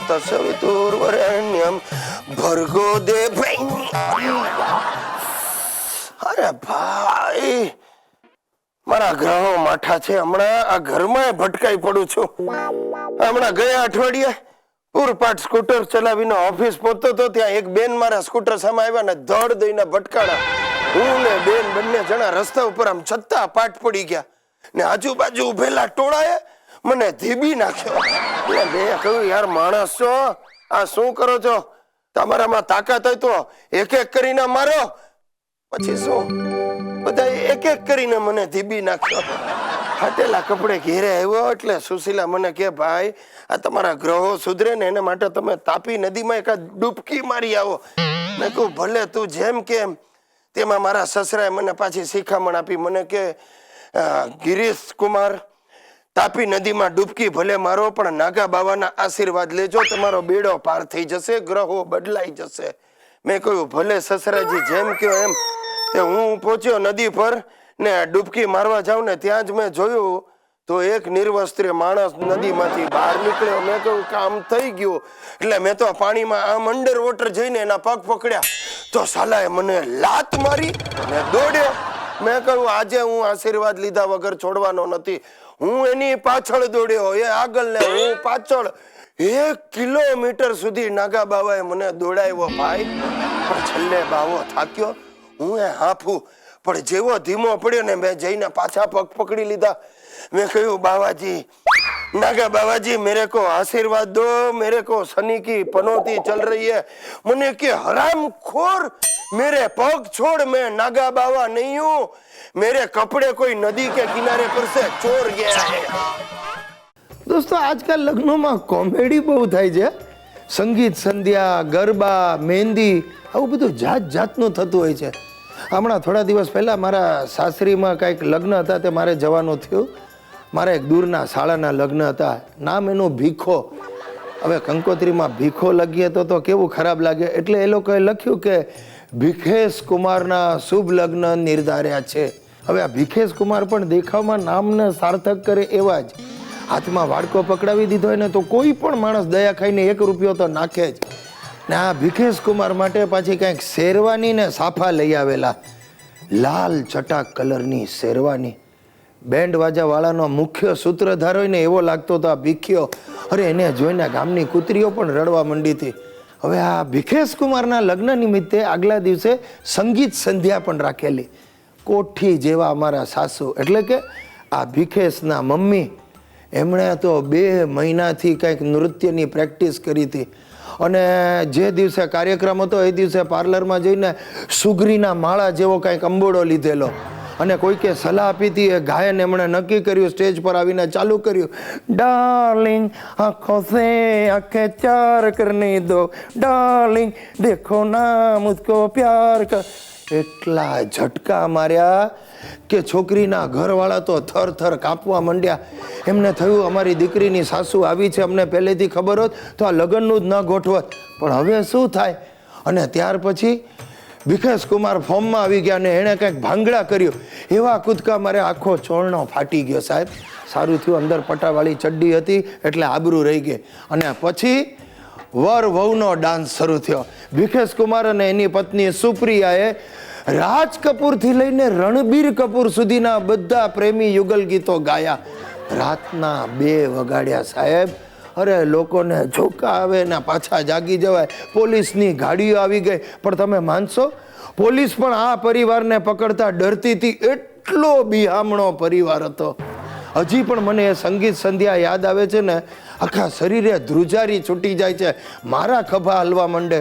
તસવિતુર્વરેણ્યમ ભર્ગો દેવૈ. અરે ભાઈ, મારા ગ્રહો માઠા છે. હમણાં આ ઘરમાં ભટકાઈ પડું છું. હમણાં ગયા અઠવાડિયે પૂરપાટ સ્કૂટર ચલાવીને ઓફિસ પહોંચતો તો ત્યાં એક બેન મારા સ્કૂટર સામે આવ્યા ને ધડ દઈને ભટકાણા. હું ને બેન બંને જણા રસ્તા ઉપર આમ છત્તા પાટ પડી ગયા ને આજુબાજુ ઉભેલા ટોળાએ મને ધીબી નાખ્યો. મેં કહ્યું, યાર માણસ છો, આ શું કરો છો? તમારામાં તાકાત હોય તો એક એક કરીને મારો. પછી શું, બધા એક એક કરીને મને ધીબી નાખ્યો. ફાટેલા કપડે ઘેરે આવ્યો એટલે સુશીલા મને કે, ભાઈ આ તમારા ગ્રહો સુધરે ને એના માટે તમે તાપી નદીમાં એકાદ ડૂબકી મારી આવો. મેં કહું ભલે, તું જેમ કેમ. તેમાં મારા સસરાએ મને પાછી શિખામણ આપી. મને કે, ગિરીશ કુમાર, તાપી નદીમાં ડૂબકી ભલે મારો પણ નાગા બાવાના આશીર્વાદ લેજો, તમારો બેડો પાર થઈ જશે, ગ્રહો બદલાઈ જશે. મેં કહ્યું ભલે સસરાજી જેમ કહો એમ. તે હું પહોંચ્યો નદી પર ને ડૂબકી મારવા જાઉં ને ત્યાં જ મેં જોયું તો એક નિર્વસ્ત્રીય માણસ નદીમાંથી બહાર નીકળ્યો. મેં કહ્યું કામ થઈ ગયું. એટલે મેં તો પાણીમાં આમ અંડર વોટર જઈને એના પગ પકડ્યા તો સાલાએ મને લાત મારી ને દોડ્યો. મેં કહ્યું આજે હું આશીર્વાદ લીધા વગર છોડવાનો નથી. હું એની પાછળ દોડ્યો, એ આગળ ને હું પાછળ. 1 કિલોમીટર સુધી નાગા બાવાએ મને દોડાવ્યો ભાઈ. પણ છેલ્લે બાવો થાક્યો, હું એ હાંફું. પણ જેવો ધીમો પડ્યો ને મેં જઈને પાછા પગ પકડી લીધા. મેં કહ્યું બાવાજી, नागा बाबा जी मेरे को आशीर्वाद दो, मेरे को शनि की पनौती चल रही है. मुने के हराम खोर, मेरे पग छोड़, मैं नागा बाबा नहीं हूँ. मेरे कपड़े कोई नदी के किनारे पर से चोर गया है. दोस्तों आजकल लग्नों में कॉमेडी बहुत थाय छे. संगीत संध्या, गरबा, मेहंदी आવું બધું જાત જાતનું થતું હોય છે. હમણાં થોડા દિવસ પહેલાં મારા સાસરીમાં કંઈક લગ્ન હતા તે મારે જવાનું થયું. મારા એક દૂરના શાળાના લગ્ન હતા. નામ એનું ભીખો. હવે કંકોત્રીમાં ભીખો લગીએ તો કેવું ખરાબ લાગે, એટલે એ લોકોએ લખ્યું કે ભીખેશ કુમારના શુભ લગ્ન નિર્ધાર્યા છે. હવે આ ભીખેશ કુમાર પણ દેખાવમાં નામને સાર્થક કરે એવા જ. હાથમાં વાડકો પકડાવી દીધો હોય ને તો કોઈ પણ માણસ દયા ખાઈને 1 રૂપિયો તો નાખે જ. ને આ ભીખેશ કુમાર માટે પાછી કંઈક શેરવાની ને સાફા લઈ આવેલા. લાલ ચટાક કલરની શેરવાની. બેન્ડ વાજાવાળાનો મુખ્ય સૂત્રધાર હોય ને એવો લાગતો હતો આ ભીખ્યો. અરે એને જોઈને ગામની કૂતરીઓ પણ રડવા માંડી હતી. હવે આ ભીખેશ કુમારના લગ્ન નિમિત્તે આગલા દિવસે સંગીત સંધ્યા પણ રાખેલી. કોઠી જેવા અમારા સાસુ એટલે કે આ ભીખેશના મમ્મી, એમણે તો 2 મહિનાથી કંઈક નૃત્યની પ્રેક્ટિસ કરી હતી. અને જે દિવસે કાર્યક્રમ હતો એ દિવસે પાર્લરમાં જઈને સુગરીના માળા જેવો કંઈક અંબોડો લીધેલો. અને કોઈકે સલાહ આપી હતી, એ ગાયન એમણે નક્કી કર્યું, સ્ટેજ પર આવીને ચાલુ કર્યું, ડાર્લિંગ આંખો સે આંખે ચાર કરને દો, ડાર્લિંગ દેખો ના મુझको પ્યાર કર. એટલા ઝટકા માર્યા કે છોકરીના ઘરવાળા તો થર થર કાપવા માંડ્યા. એમને થયું અમારી દીકરીની સાસુ આવી છે, અમને પહેલેથી ખબર હોત તો આ લગ્નનું જ ન ગોઠવત. પણ હવે શું થાય? અને ત્યાર પછી ભીખેશ કુમાર ફોર્મમાં આવી ગયા અને એણે કંઈક ભાંગડા કર્યું. એવા કૂદકા મારે આખો ચોરણો ફાટી ગયો સાહેબ. સારું થયું અંદર પટાવાળી ચડ્ડી હતી એટલે આબરૂ રહી ગઈ. અને પછી વર વહુનો ડાન્સ શરૂ થયો. ભીખેશ કુમાર અને એની પત્ની સુપ્રિયાએ રાજ કપૂરથી લઈને રણબીર કપૂર સુધીના બધા પ્રેમી યુગલ ગીતો ગાયા. રાતના 2 વગાડ્યા સાહેબ. અરે લોકોને ઝોકા આવે ને પાછા જાગી જવાય. પોલીસની ગાડીઓ આવી ગઈ. પણ તમે માનશો, પોલીસ પણ આ પરિવારને પકડતા ડરતી હતી. એટલો બિહામણો પરિવાર હતો. હજી પણ મને એ સંગીત સંધ્યા યાદ આવે છે ને, આખા શરીરે ધ્રુજારી છૂટી જાય છે. મારા ખભા હલવા માંડે.